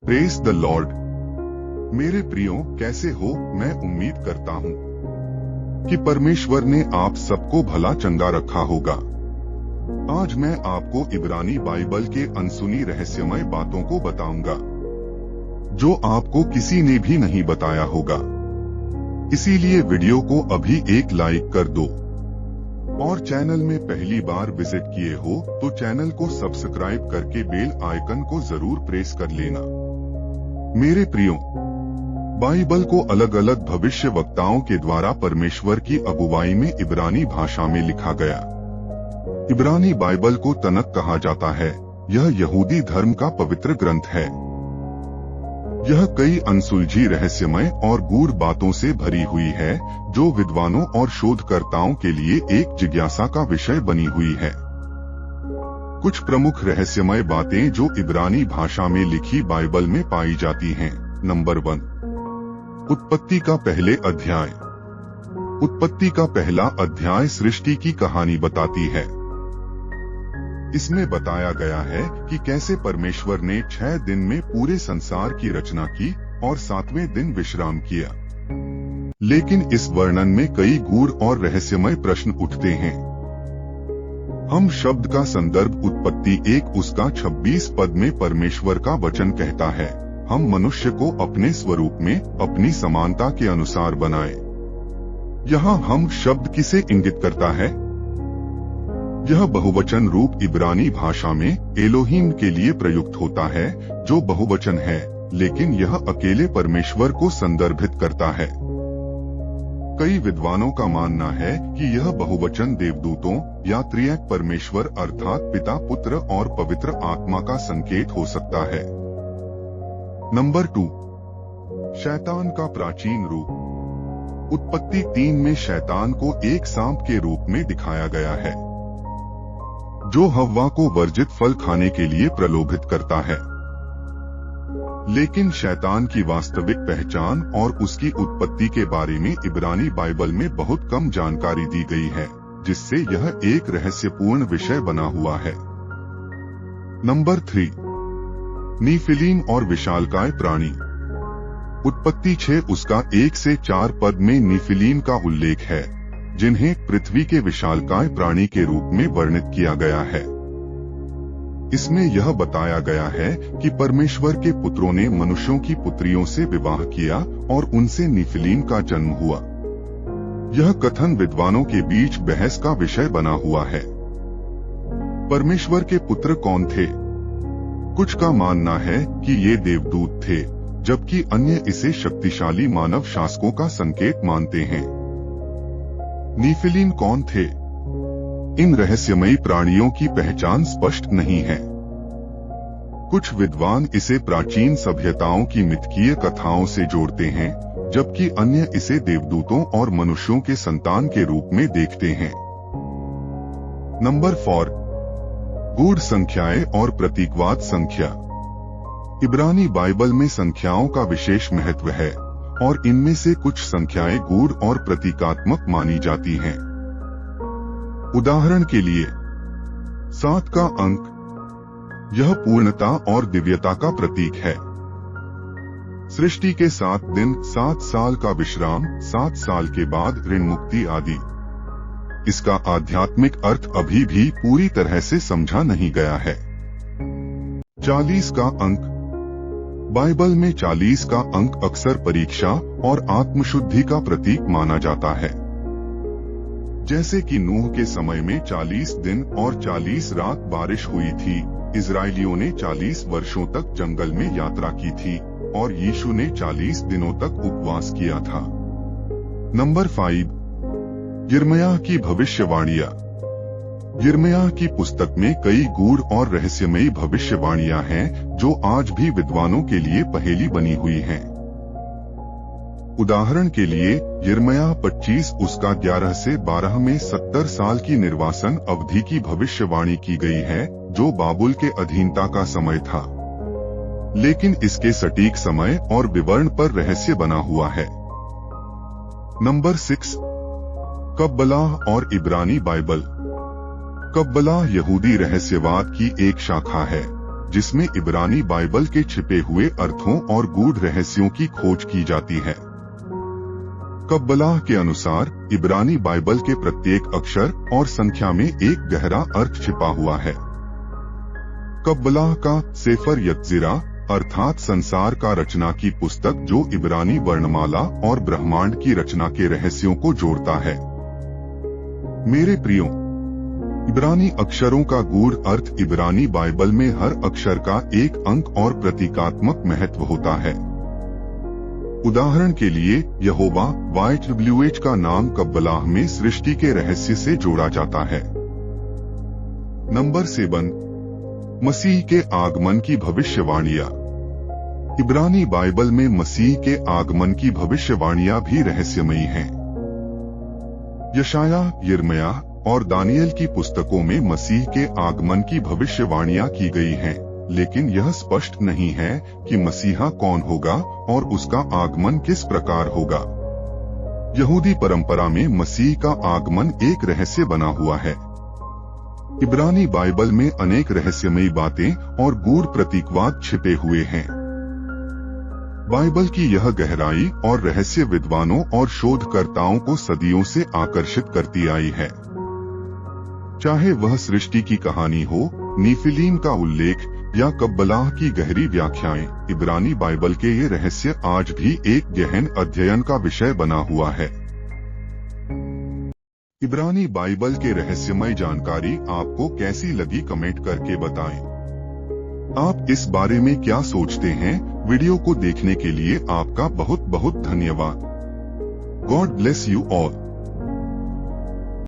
Praise the Lord. मेरे प्रियो, कैसे हो? मैं उम्मीद करता हूँ कि परमेश्वर ने आप सबको भला चंगा रखा होगा। आज मैं आपको इब्रानी बाइबल के अनसुनी रहस्यमय बातों को बताऊंगा जो आपको किसी ने भी नहीं बताया होगा। इसीलिए वीडियो को अभी एक लाइक कर दो और चैनल में पहली बार विजिट किए हो तो चैनल को सब्सक्राइब करके बेल आइकन को जरूर प्रेस कर लेना। मेरे प्रियो, बाइबल को अलग अलग भविष्य वक्ताओं के द्वारा परमेश्वर की अगुवाई में इब्रानी भाषा में लिखा गया। इब्रानी बाइबल को तनक कहा जाता है। यह यहूदी धर्म का पवित्र ग्रंथ है। यह कई अनसुलझी रहस्यमय और गूढ़ बातों से भरी हुई है जो विद्वानों और शोधकर्ताओं के लिए एक जिज्ञासा का विषय बनी हुई है। कुछ प्रमुख रहस्यमय बातें जो इब्रानी भाषा में लिखी बाइबल में पाई जाती हैं। नंबर 1, उत्पत्ति का पहले अध्याय। उत्पत्ति का पहला अध्याय सृष्टि की कहानी बताती है। इसमें बताया गया है कि कैसे परमेश्वर ने 6 दिन में पूरे संसार की रचना की और 7वें दिन विश्राम किया। लेकिन इस वर्णन में कई गूढ़ और रहस्यमय प्रश्न उठते हैं। हम शब्द का संदर्भ उत्पत्ति 1 उसका 26 पद में परमेश्वर का वचन कहता है, हम मनुष्य को अपने स्वरूप में अपनी समानता के अनुसार बनाए। यहाँ हम शब्द किसे इंगित करता है? यह बहुवचन रूप इब्रानी भाषा में एलोहिम के लिए प्रयुक्त होता है, जो बहुवचन है, लेकिन यह अकेले परमेश्वर को संदर्भित करता है। कई विद्वानों का मानना है कि यह बहुवचन देवदूतों या त्रिएक परमेश्वर अर्थात पिता, पुत्र और पवित्र आत्मा का संकेत हो सकता है। नंबर 2, शैतान का प्राचीन रूप। उत्पत्ति 3 में शैतान को एक सांप के रूप में दिखाया गया है जो हव्वा को वर्जित फल खाने के लिए प्रलोभित करता है। लेकिन शैतान की वास्तविक पहचान और उसकी उत्पत्ति के बारे में इब्रानी बाइबल में बहुत कम जानकारी दी गई है, जिससे यह एक रहस्यपूर्ण विषय बना हुआ है। नंबर 3, नीफिलीम और विशालकाय प्राणी। उत्पत्ति 6 उसका 1 से 4 पद में नीफिलीम का उल्लेख है, जिन्हें पृथ्वी के विशालकाय प्राणी के रूप में वर्णित किया गया है। इसमें यह बताया गया है कि परमेश्वर के पुत्रों ने मनुष्यों की पुत्रियों से विवाह किया और उनसे नीफिलीम का जन्म हुआ। यह कथन विद्वानों के बीच बहस का विषय बना हुआ है। परमेश्वर के पुत्र कौन थे? कुछ का मानना है कि ये देवदूत थे, जबकि अन्य इसे शक्तिशाली मानव शासकों का संकेत मानते हैं। नीफिलीम कौन थे? इन रहस्यमयी प्राणियों की पहचान स्पष्ट नहीं है। कुछ विद्वान इसे प्राचीन सभ्यताओं की मिथकीय कथाओं से जोड़ते हैं, जबकि अन्य इसे देवदूतों और मनुष्यों के संतान के रूप में देखते हैं। नंबर 4, गूढ़ संख्याएं और प्रतीकवाद संख्या। इब्रानी बाइबल में संख्याओं का विशेष महत्व है और इनमें से कुछ संख्याएं गूढ़ और प्रतीकात्मक मानी जाती हैं। उदाहरण के लिए 7 का अंक, यह पूर्णता और दिव्यता का प्रतीक है। सृष्टि के 7 दिन, 7 साल का विश्राम, 7 साल के बाद ऋण मुक्ति आदि। इसका आध्यात्मिक अर्थ अभी भी पूरी तरह से समझा नहीं गया है। 40 का अंक। बाइबल में 40 का अंक अक्सर परीक्षा और आत्मशुद्धि का प्रतीक माना जाता है। जैसे कि नूह के समय में 40 दिन और 40 रात बारिश हुई थी, इजरायलियों ने 40 वर्षों तक जंगल में यात्रा की थी और यीशु ने 40 दिनों तक उपवास किया था। नंबर 5, यिर्मयाह की भविष्यवाणियां। यिर्मयाह की पुस्तक में कई गूढ़ और रहस्यमयी भविष्यवाणियां हैं जो आज भी विद्वानों के लिए पहेली बनी हुई हैं। उदाहरण के लिए यिर्मयाह 25 उसका 11 से 12 में 70 साल की निर्वासन अवधि की भविष्यवाणी की गई है, जो बाबुल के अधीनता का समय था। लेकिन इसके सटीक समय और विवरण पर रहस्य बना हुआ है। नंबर 6, कब्बलाह और इब्रानी बाइबल। कब्बलाह यहूदी रहस्यवाद की एक शाखा है जिसमें इब्रानी बाइबल के छिपे हुए अर्थों और गूढ़ रहस्यों की खोज की जाती है। कब्बलाह के अनुसार इब्रानी बाइबल के प्रत्येक अक्षर और संख्या में एक गहरा अर्थ छिपा हुआ है। कब्बलाह का सेफर यत्जिरा अर्थात संसार का रचना की पुस्तक, जो इब्रानी वर्णमाला और ब्रह्मांड की रचना के रहस्यों को जोड़ता है। मेरे प्रियो, इब्रानी अक्षरों का गूढ़ अर्थ इब्रानी बाइबल में हर अक्षर का एक अंक और प्रतीकात्मक महत्व होता है। उदाहरण के लिए यहोवा YHWH का नाम कब्बलाह में सृष्टि के रहस्य से जोड़ा जाता है। नंबर 7, मसीह के आगमन की भविष्यवाणियां। इब्रानी बाइबल में मसीह के आगमन की भविष्यवाणियां भी रहस्यमयी हैं। यशायाह, यिर्मयाह और दानियल की पुस्तकों में मसीह के आगमन की भविष्यवाणियां की गई हैं, लेकिन यह स्पष्ट नहीं है कि मसीहा कौन होगा और उसका आगमन किस प्रकार होगा। यहूदी परंपरा में मसीह का आगमन एक रहस्य बना हुआ है। इब्रानी बाइबल में अनेक रहस्यमयी बातें और गूढ़ प्रतीकवाद छिपे हुए हैं। बाइबल की यह गहराई और रहस्य विद्वानों और शोधकर्ताओं को सदियों से आकर्षित करती आई है। चाहे वह सृष्टि की कहानी हो, नीफिलीम का उल्लेख या कब्बलाह की गहरी व्याख्याएं, इब्रानी बाइबल के ये रहस्य आज भी एक गहन अध्ययन का विषय बना हुआ है। इब्रानी बाइबल के रहस्यमय जानकारी आपको कैसी लगी, कमेंट करके बताएं। आप इस बारे में क्या सोचते हैं? वीडियो को देखने के लिए आपका बहुत बहुत धन्यवाद। God bless you all.